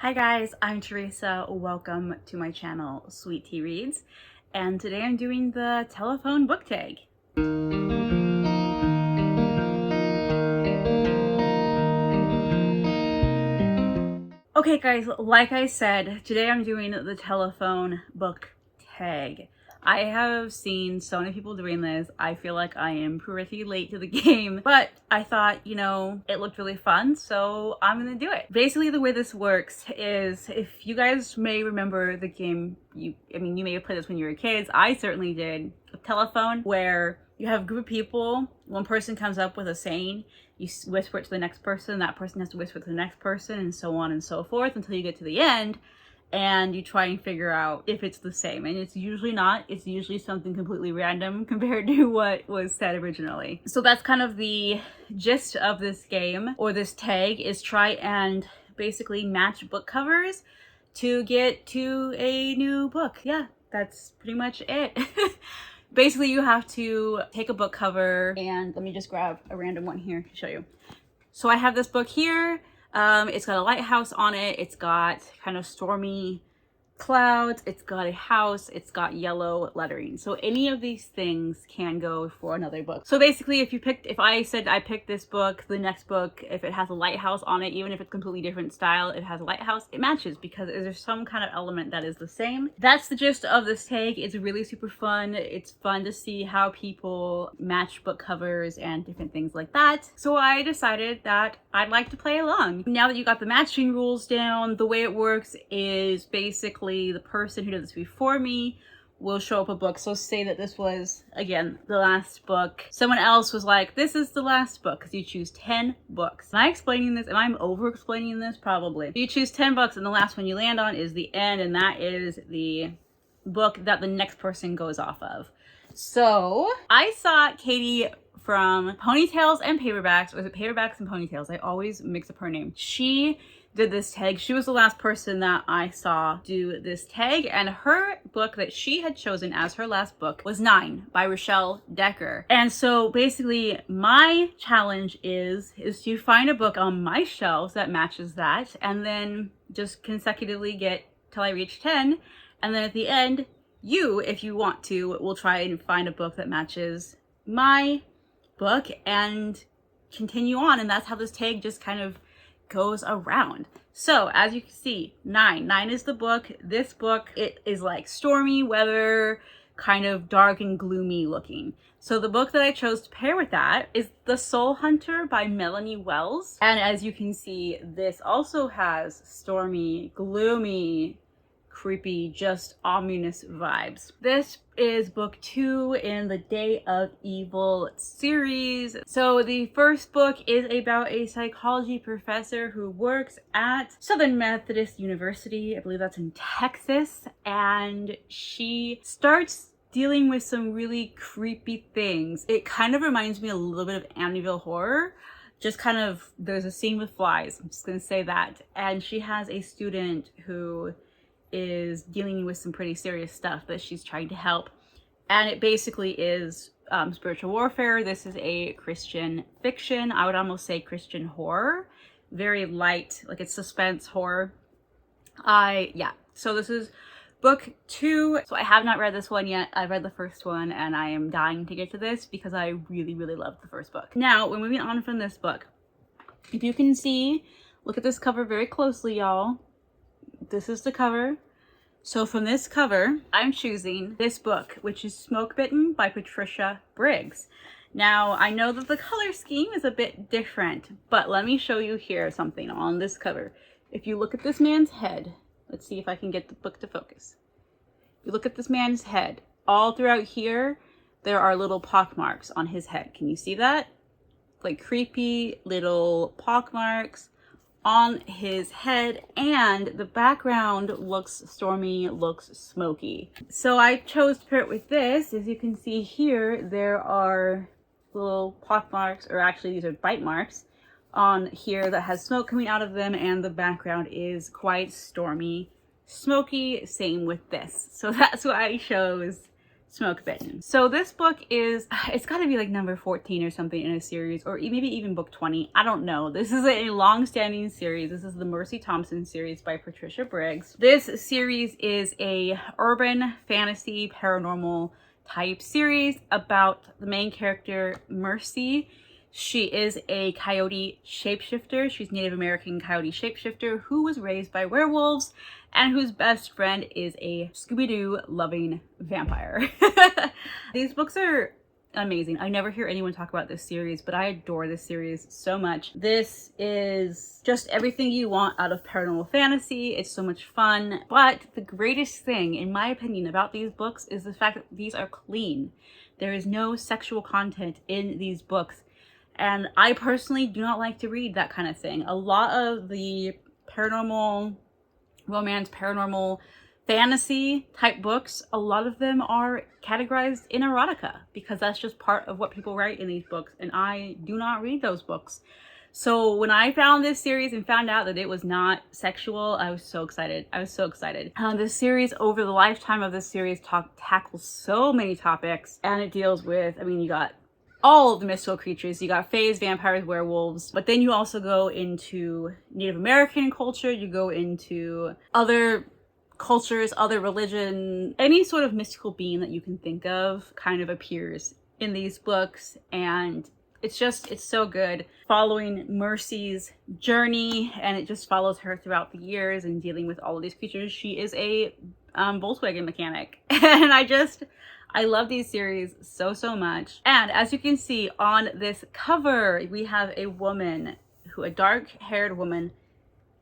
Hi guys, I'm Teresa. Welcome to my channel, Sweet T Reads, and today I'm doing the telephone book tag. Okay guys, like I said, today I'm doing the telephone book tag. I have seen so many people doing this. I feel like I am pretty late to the game, but I thought, it looked really fun, so I'm gonna do it. Basically, the way this works is, if you guys may remember the game, you may have played this when you were kids. I certainly did. A telephone, where you have a group of people, one person comes up with a saying, you whisper it to the next person, that person has to whisper it to the next person, and so on and so forth until you get to the end. And you try and figure out if it's the same. And it's usually not. It's usually something completely random compared to what was said originally. So that's kind of the gist of this game, or this tag, is try and basically match book covers to get to a new book. Yeah, that's pretty much it. Basically, you have to take a book cover, and let me just grab a random one here to show you. So I have this book here. It's got a lighthouse on it. It's got kind of stormy clouds. It's got a house. It's got yellow lettering. So any of these things can go for another book. So basically, if I said I picked this book, the next book, if it has a lighthouse on it, even if it's completely different style, it has a lighthouse, it matches because there's some kind of element that is the same. That's the gist of this tag. It's really super fun. It's fun to see how people match book covers and different things like that. So I decided that I'd like to play along. Now that you got the matching rules down, the way it works is basically the person who did this before me will show up a book. So say that this was, again, the last book. Someone else was like, this is the last book, because you choose 10 books. Am I explaining this? Am I over explaining this? Probably. You choose 10 books, and the last one you land on is the end, and that is the book that the next person goes off of. So I saw Katie from Ponytails and Paperbacks, or is it Paperbacks and Ponytails? I always mix up her name. She did this tag. She was the last person that I saw do this tag, and her book that she had chosen as her last book was 9 by Rochelle Decker. And so basically my challenge is to find a book on my shelves that matches that, and then just consecutively get till I reach 10, and then at the end, you, if you want to, will try and find a book that matches my book and continue on. And that's how this tag just kind of goes around. So as you can see, 9 is the book. This book, it is like stormy weather, kind of dark and gloomy looking. So the book that I chose to pair with that is The Soul Hunter by Melanie Wells. And as you can see, this also has stormy, gloomy, creepy, just ominous vibes. This is book 2 in the Day of Evil series. So the first book is about a psychology professor who works at Southern Methodist University. I believe that's in Texas. And she starts dealing with some really creepy things. It kind of reminds me a little bit of Amityville Horror. Just kind of, there's a scene with flies. I'm just gonna say that. And she has a student who is dealing with some pretty serious stuff that she's trying to help. And it basically is spiritual warfare. This is a Christian fiction. I would almost say Christian horror. Very light, like it's suspense horror. So this is book 2. So I have not read this one yet. I've read the first one, and I am dying to get to this because I really, really loved the first book. Now, we're moving on from this book. If you can see, look at this cover very closely, y'all. This is the cover. So from this cover, I'm choosing this book, which is Smoke Bitten by Patricia Briggs. Now, I know that the color scheme is a bit different, but let me show you here something on this cover. If you look at this man's head, let's see if I can get the book to focus. If you look at this man's head, all throughout here, there are little pock marks on his head. Can you see that? Like creepy little pock marks on his head, and the background looks stormy, looks smoky. So I chose to pair it with this. As you can see here, there are little pock marks, or actually these are bite marks on here that has smoke coming out of them, and the background is quite stormy, smoky. Same with this. So that's why I chose Smoke Bitten. So this book is, it's got to be like number 14 or something in a series, or maybe even book 20. I don't know. This is a long-standing series. This is the Mercy Thompson series by Patricia Briggs. This series is a urban fantasy paranormal type series about the main character, Mercy. She is a coyote shapeshifter. She's Native American coyote shapeshifter who was raised by werewolves and whose best friend is a Scooby-Doo loving vampire. These books are amazing. I never hear anyone talk about this series, but I adore this series so much. This is just everything you want out of paranormal fantasy. It's so much fun. But the greatest thing, in my opinion, about these books is the fact that these are clean. There is no sexual content in these books. And I personally do not like to read that kind of thing. A lot of the paranormal romance, paranormal fantasy type books, a lot of them are categorized in erotica because that's just part of what people write in these books, and I do not read those books. So when I found this series and found out that it was not sexual, I was so excited. I was so excited. This series, over the lifetime of this series, tackles so many topics, and it deals with, I mean, you got all of the mystical creatures. You got fays, vampires, werewolves, but then you also go into Native American culture, you go into other cultures, other religion, any sort of mystical being that you can think of kind of appears in these books, and it's so good. Following Mercy's journey, and it just follows her throughout the years and dealing with all of these creatures. She is a Volkswagen mechanic, and I love these series so much. And as you can see on this cover, we have a woman, a dark-haired woman,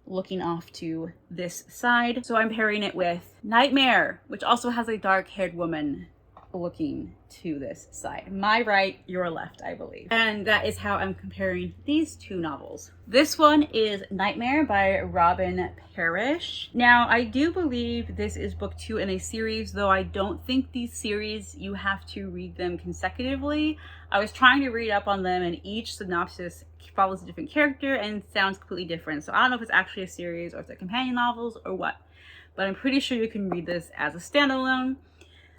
looking off to this side. So I'm pairing it with Nightmare, which also has a dark-haired woman looking to this side. My right, your left, I believe. And that is how I'm comparing these two novels. This one is Nightmare by Robin Parrish. Now, I do believe this is book 2 in a series, though I don't think these series, you have to read them consecutively. I was trying to read up on them, and each synopsis follows a different character and sounds completely different. So I don't know if it's actually a series or if they're companion novels or what, but I'm pretty sure you can read this as a standalone.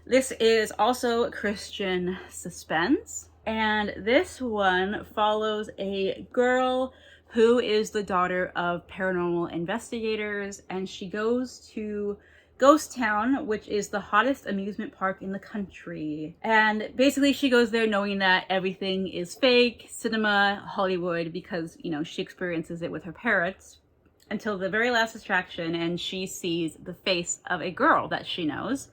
This is also Christian suspense, and this one follows a girl who is the daughter of paranormal investigators, and she goes to Ghost Town, which is the hottest amusement park in the country. And basically she goes there knowing that everything is fake, cinema, Hollywood, because, you know, she experiences it with her parents until the very last attraction, and she sees the face of a girl that she knows.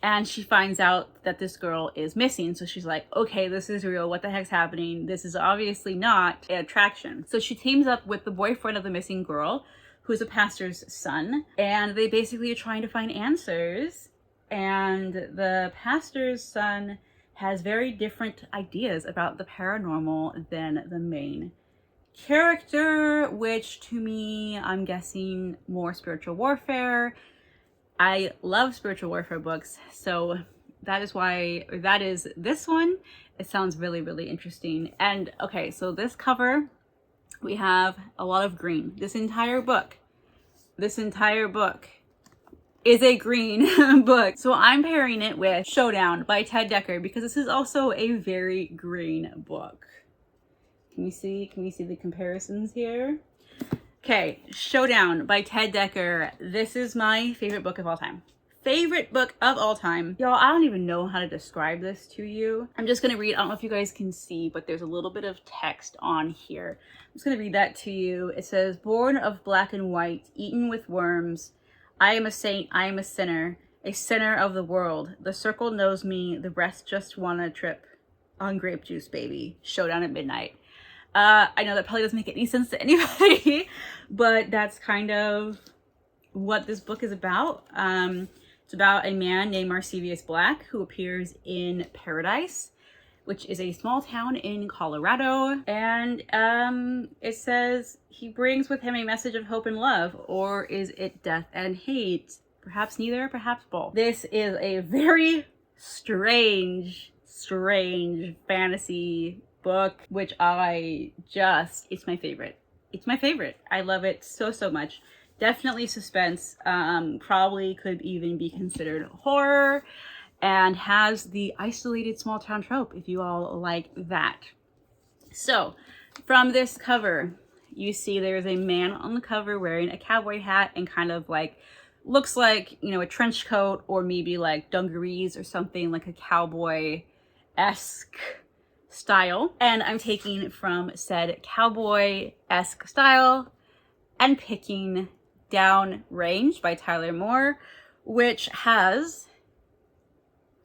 And she finds out that this girl is missing. So she's like, okay, this is real. What the heck's happening? This is obviously not an attraction. So she teams up with the boyfriend of the missing girl, who's a pastor's son. And they basically are trying to find answers. And the pastor's son has very different ideas about the paranormal than the main character, which to me, I'm guessing more spiritual warfare. I love spiritual warfare books, so that is this one. It sounds really interesting. And okay, so this cover, we have a lot of green. This entire book is a green book. So I'm pairing it with Showdown by Ted Dekker because this is also a very green book. Can we see the comparisons here? Okay, Showdown by Ted Dekker. This is my favorite book of all time. Favorite book of all time. Y'all, I don't even know how to describe this to you. I'm just gonna read, I don't know if you guys can see, but there's a little bit of text on here. I'm just gonna read that to you. It says, born of black and white, eaten with worms. I am a saint, I am a sinner of the world. The circle knows me, the rest just want a trip on grape juice, baby. Showdown at midnight. I know that probably doesn't make any sense to anybody, but that's kind of what this book is about. It's about a man named Marcevius Black who appears in Paradise, which is a small town in Colorado. And it says he brings with him a message of hope and love, or is it death and hate? Perhaps neither, perhaps both. This is a very strange fantasy book, which it's my favorite. It's my favorite. I love it so much. Definitely suspense. Probably could even be considered horror. and has the isolated small town trope, if you all like that. So from this cover, you see there's a man on the cover wearing a cowboy hat and kind of like looks like, you know, a trench coat or maybe like dungarees or something, like a cowboy-esque style. And I'm taking from said cowboy-esque style and picking Down Range by Tyler Moore, which has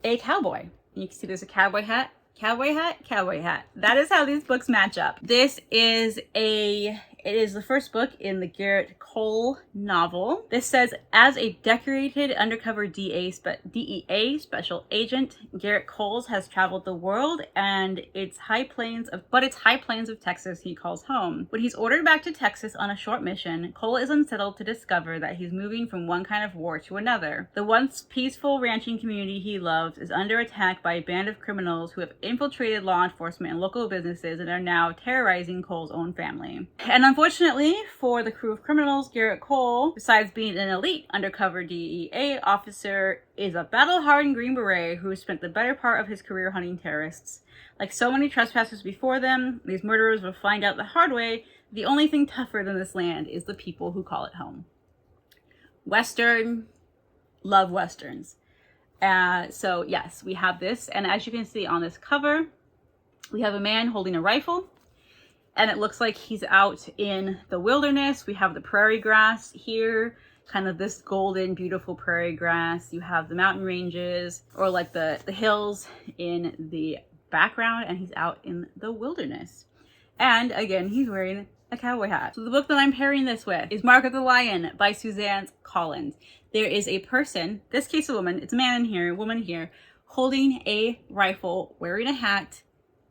a cowboy. You can see there's a cowboy hat, cowboy hat, cowboy hat. That is how these books match up. This is it is the first book in the Garrett Cole novel. This says, as a decorated undercover DEA special agent, Garrett Coles has traveled the world and its high plains of Texas he calls home. When he's ordered back to Texas on a short mission, Cole is unsettled to discover that he's moving from one kind of war to another. The once peaceful ranching community he loves is under attack by a band of criminals who have infiltrated law enforcement and local businesses and are now terrorizing Cole's own family. And unfortunately for the crew of criminals, Garrett Cole, besides being an elite undercover DEA officer, is a battle-hardened Green Beret who has spent the better part of his career hunting terrorists. Like so many trespassers before them, these murderers will find out the hard way the only thing tougher than this land is the people who call it home. Western, love Westerns. So yes, we have this, and as you can see on this cover, we have a man holding a rifle, and it looks like he's out in the wilderness. We have the prairie grass here, kind of this golden, beautiful prairie grass. You have the mountain ranges, or like the hills in the background, and he's out in the wilderness. And again, he's wearing a cowboy hat. So the book that I'm pairing this with is Mark of the Lion by Suzanne Collins. There is a person, this case a woman, it's a man in here, a woman here, holding a rifle, wearing a hat,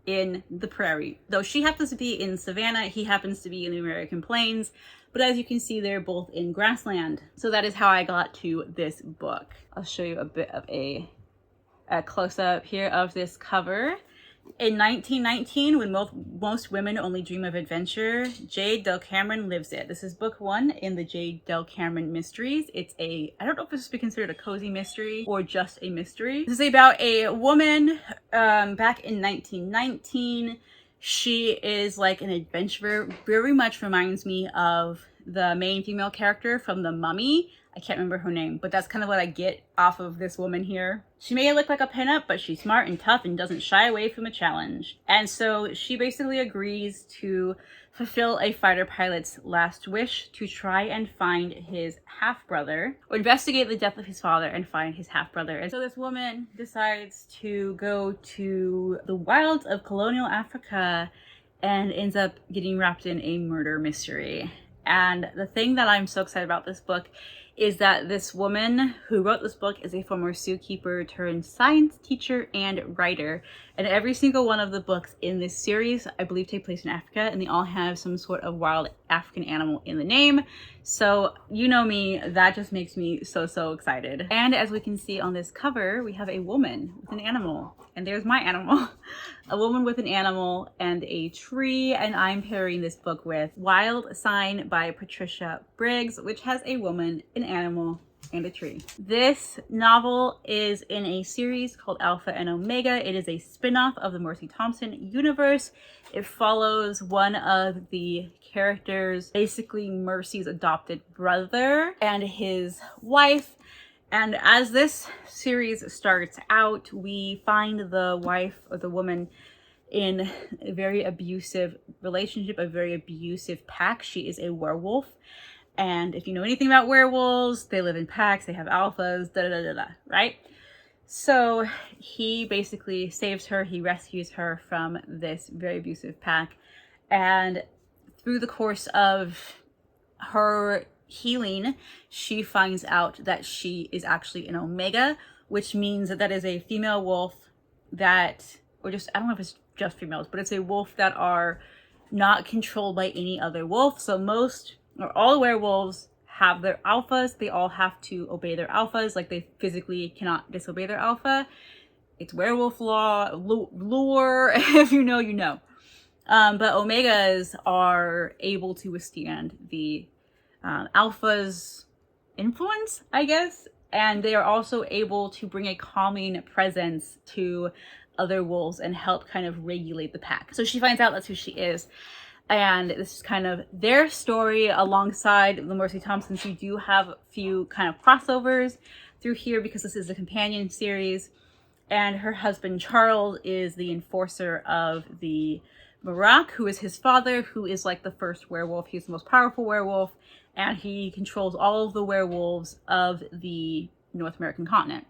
in the prairie. Though she happens to be in Savannah, he happens to be in the American Plains, but as you can see, they're both in grassland. So that is how I got to this book. I'll show you a bit of a close-up here of this cover. In 1919, when most women only dream of adventure, Jade Del Cameron lives it. This is book 1 in the Jade Del Cameron mysteries. It's I don't know if this would be considered a cozy mystery or just a mystery. This is about a woman back in 1919. She is like an adventurer, very much reminds me of the main female character from The Mummy. I can't remember her name, but that's kind of what I get off of this woman here. She may look like a pinup, but she's smart and tough and doesn't shy away from a challenge. And so she basically agrees to fulfill a fighter pilot's last wish to try and find his half-brother, or investigate the death of his father and find his half-brother. And so this woman decides to go to the wilds of colonial Africa and ends up getting wrapped in a murder mystery. And the thing that I'm so excited about this book is that this woman who wrote this book is a former zookeeper turned science teacher and writer. And every single one of the books in this series, I believe, take place in Africa, and they all have some sort of wild African animal in the name. So you know me, that just makes me so excited. And as we can see on this cover, we have a woman with an animal. And there's my animal. A woman with an animal and a tree. And I'm pairing this book with Wild Sign by Patricia Briggs, which has a woman, an animal, and a tree. This novel is in a series called Alpha and Omega. It is a spin-off of the Mercy Thompson universe. It follows one of the characters, basically Mercy's adopted brother, and his wife. And as this series starts out, we find the wife or the woman in a very abusive relationship, a very abusive pack. She is a werewolf. And if you know anything about werewolves, they live in packs, they have alphas, right? So he basically saves her, he rescues her from this very abusive pack. And through the course of her healing, she finds out that she is actually an Omega, which means that that is a female wolf that, or just, I don't know if it's just females, but it's a wolf that are not controlled by any other wolf. So most, or all werewolves have their alphas. They all have to obey their alphas. Like they physically cannot disobey their alpha. It's werewolf law, lore, if you know, you know. But Omegas are able to withstand the alpha's influence, I guess. and they are also able to bring a calming presence to other wolves and help kind of regulate the pack. So she finds out that's who she is. And this is kind of their story alongside the Mercy Thompsons. You do have a few kind of crossovers through here because this is a companion series. And her husband Charles is the enforcer of the Marak, who is his father, who is like the first werewolf. He's the most powerful werewolf, and he controls all of the werewolves of the North American continent.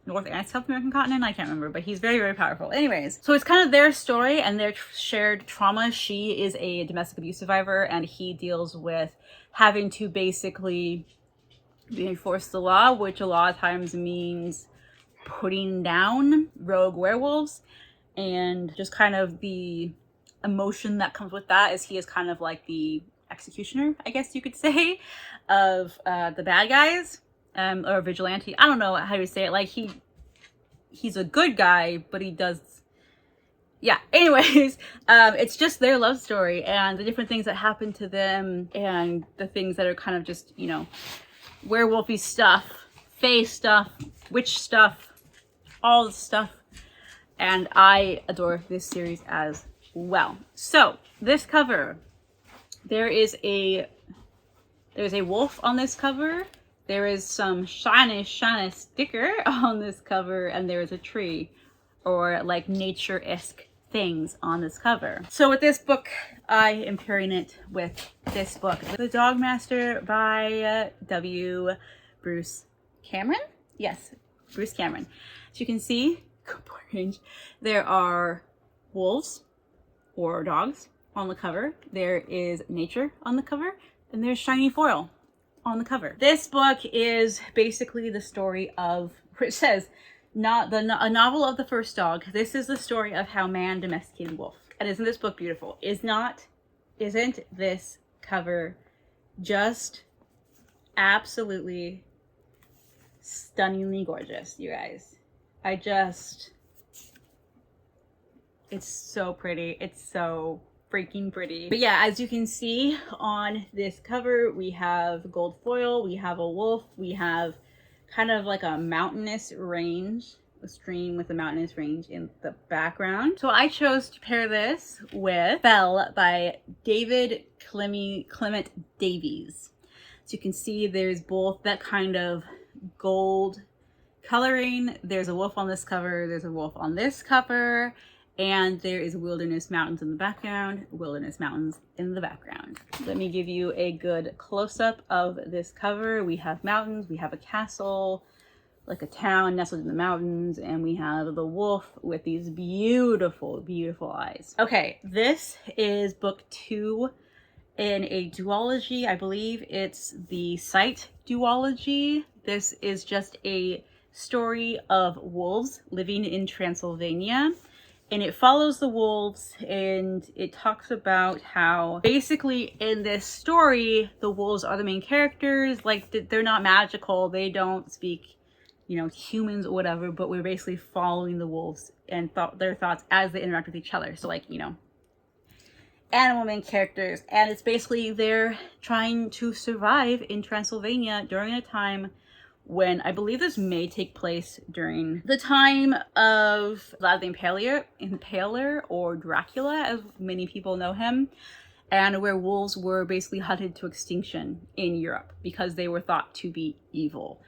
North and South American continent, I can't remember, but he's very, very powerful. Anyways, so it's kind of their story and their shared trauma. She is a domestic abuse survivor, and he deals with having to basically enforce the law, which a lot of times means putting down rogue werewolves, and just kind of the emotion that comes with that is he is kind of like the executioner, I guess you could say, of the bad guys. Or vigilante. I don't know how you say it. Like he's a good guy, but he does. Yeah. Anyways, it's just their love story and the different things that happen to them and the things that are kind of just, you know, werewolfy stuff, fae stuff, witch stuff, all the stuff. And I adore this series as well. So this cover, there's a wolf on this cover. There is some shiny sticker on this cover, and there is a tree or like nature-esque things on this cover. So with this book, I am pairing it with this book, The Dog Master by Bruce Cameron? Yes, Bruce Cameron. As you can see, there are wolves or dogs on the cover. There is nature on the cover, and there's shiny foil on the cover. This book is basically the story of, it says, a novel of the first dog. This is the story of how man domesticated wolf. And isn't this book beautiful? Isn't this cover just absolutely stunningly gorgeous, you guys? It's so pretty. It's so freaking pretty. But yeah, as you can see on this cover, we have gold foil, we have a wolf, we have kind of like a mountainous range, a stream with a mountainous range in the background. So I chose to pair this with Belle by David Clement Davies. So you can see there's both that kind of gold coloring. There's a wolf on this cover, there's a wolf on this cover, and there is wilderness mountains in the background, wilderness mountains in the background. Let me give you a good close-up of this cover. We have mountains, we have a castle, like a town nestled in the mountains, and we have the wolf with these beautiful, beautiful eyes. Okay, this is book 2 in a duology. I believe it's the Sight duology. This is just a story of wolves living in Transylvania. And it follows the wolves, and it talks about how basically in this story, the wolves are the main characters. Like, they're not magical. They don't speak, you know, humans or whatever, but we're basically following the wolves and their thoughts as they interact with each other. So like, you know, animal main characters. And it's basically they're trying to survive in Transylvania during a time when I believe this may take place during the time of Vlad the Impaler or Dracula, as many people know him, and where wolves were basically hunted to extinction in Europe because they were thought to be evil.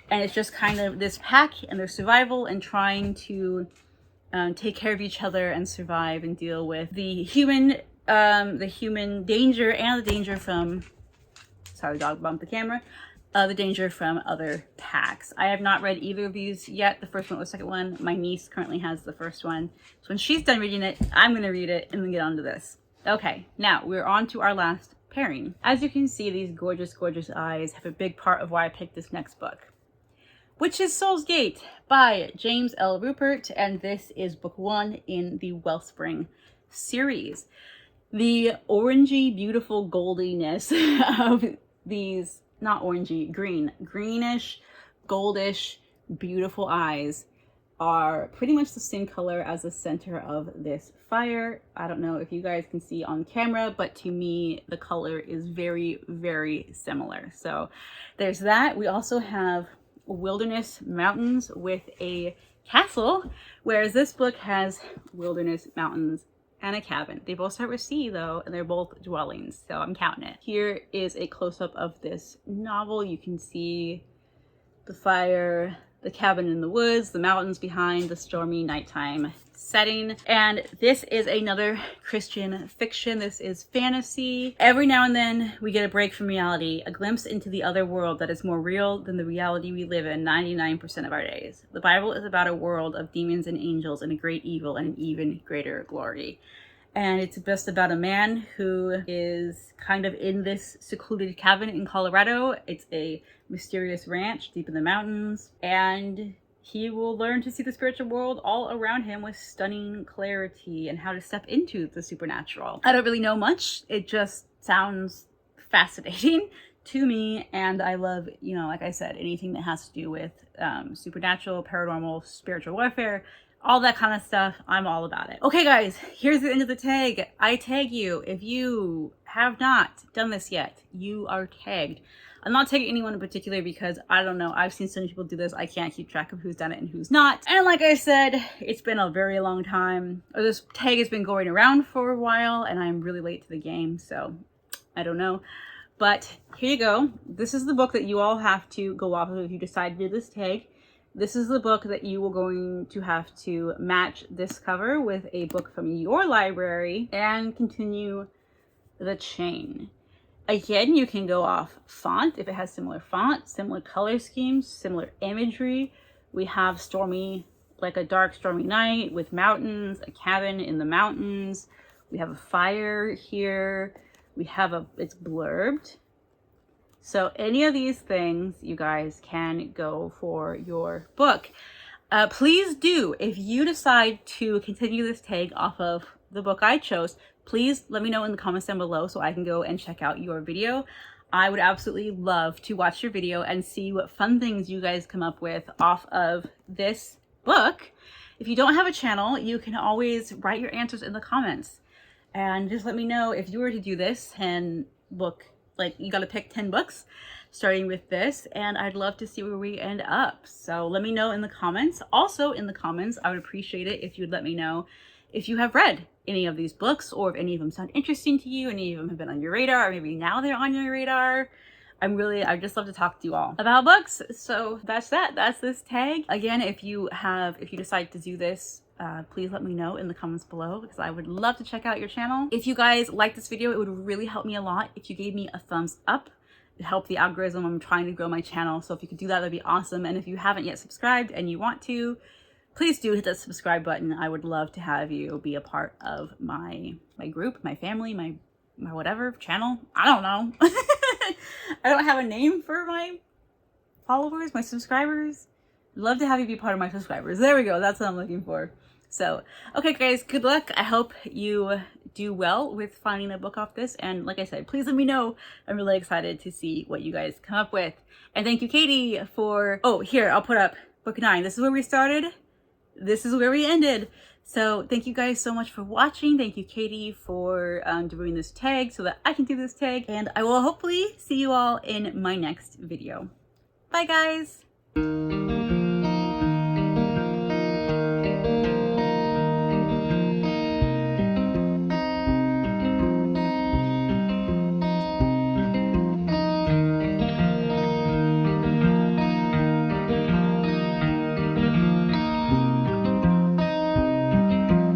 And it's just kind of this pack and their survival and trying to take care of each other and survive and deal with the human danger and the danger from, sorry, dog bumped the camera, the danger from other packs. I have not read either of these yet, the first one or the second one. My niece currently has the first one. So when she's done reading it, I'm going to read it and then get on to this. Okay, now we're on to our last pairing. As you can see, these gorgeous, gorgeous eyes have a big part of why I picked this next book, which is Soul's Gate by James L. Rupert, and this is book 1 in the Wellspring series. The orangey, beautiful goldiness of these, not orangey, greenish, goldish, beautiful eyes are pretty much the same color as the center of this fire. I don't know if you guys can see on camera, but to me, the color is very, very similar. So there's that. We also have wilderness mountains with a castle, whereas this book has wilderness mountains and a cabin. They both start with C though, and they're both dwellings, so I'm counting it. Here is a close-up of this novel. You can see the fire, the cabin in the woods, the mountains behind, the stormy nighttime setting. And this is another Christian fiction. This is fantasy. Every now and then we get a break from reality, a glimpse into the other world that is more real than the reality we live in 99% of our days. The Bible is about a world of demons and angels and a great evil and an even greater glory. And it's just about a man who is kind of in this secluded cabin in Colorado. It's a mysterious ranch deep in the mountains, and he will learn to see the spiritual world all around him with stunning clarity and how to step into the supernatural. I don't really know much. It just sounds fascinating to me, and I love, you know, like I said, anything that has to do with supernatural, paranormal, spiritual warfare, all that kind of stuff. I'm all about it. Okay guys, here's the end of the tag. I tag you. If you have not done this yet, you are tagged. I'm not tagging anyone in particular because I don't know. I've seen so many people do this. I can't keep track of who's done it and who's not. And like I said, it's been a very long time. Or this tag has been going around for a while and I'm really late to the game, so I don't know. But here you go. This is the book that you all have to go off of if you decide to do this tag. This is the book that you are going to have to match this cover with a book from your library and continue the chain. Again, you can go off font if it has similar font, similar color schemes, similar imagery. We have stormy, like a dark stormy night with mountains, a cabin in the mountains. We have a fire here. We have it's blurbed. So any of these things, you guys can go for your book. Please do, if you decide to continue this tag off of the book I chose, please let me know in the comments down below so I can go and check out your video. I would absolutely love to watch your video and see what fun things you guys come up with off of this book. If you don't have a channel, you can always write your answers in the comments. And just let me know if you were to do this and book, like you got to pick 10 books starting with this, and I'd love to see where we end up. So let me know in the comments. Also in the comments, I would appreciate it if you'd let me know if you have read any of these books or if any of them sound interesting to you, any of them have been on your radar, or maybe now they're on your radar. I just love to talk to you all about books. So that's this tag. Again, if you decide to do this, please let me know in the comments below because I would love to check out your channel. If you guys like this video, it would really help me a lot if you gave me a thumbs up. It helped the algorithm. I'm trying to grow my channel, so if you could do that, that'd be awesome. And if you haven't yet subscribed and you want to, please do hit that subscribe button. I would love to have you be a part of my group, my family, my whatever channel. I don't know. I don't have a name for my followers, my subscribers. I'd love to have you be part of my subscribers. There we go. That's what I'm looking for. So, okay guys, good luck. I hope you do well with finding a book off this. And like I said, please let me know. I'm really excited to see what you guys come up with. And thank you, Katie, for, oh, here, I'll put up book 9. This is where we started. This is where we ended. So thank you guys so much for watching. Thank you, Katie, for doing this tag so that I can do this tag. And I will hopefully see you all in my next video. Bye, guys.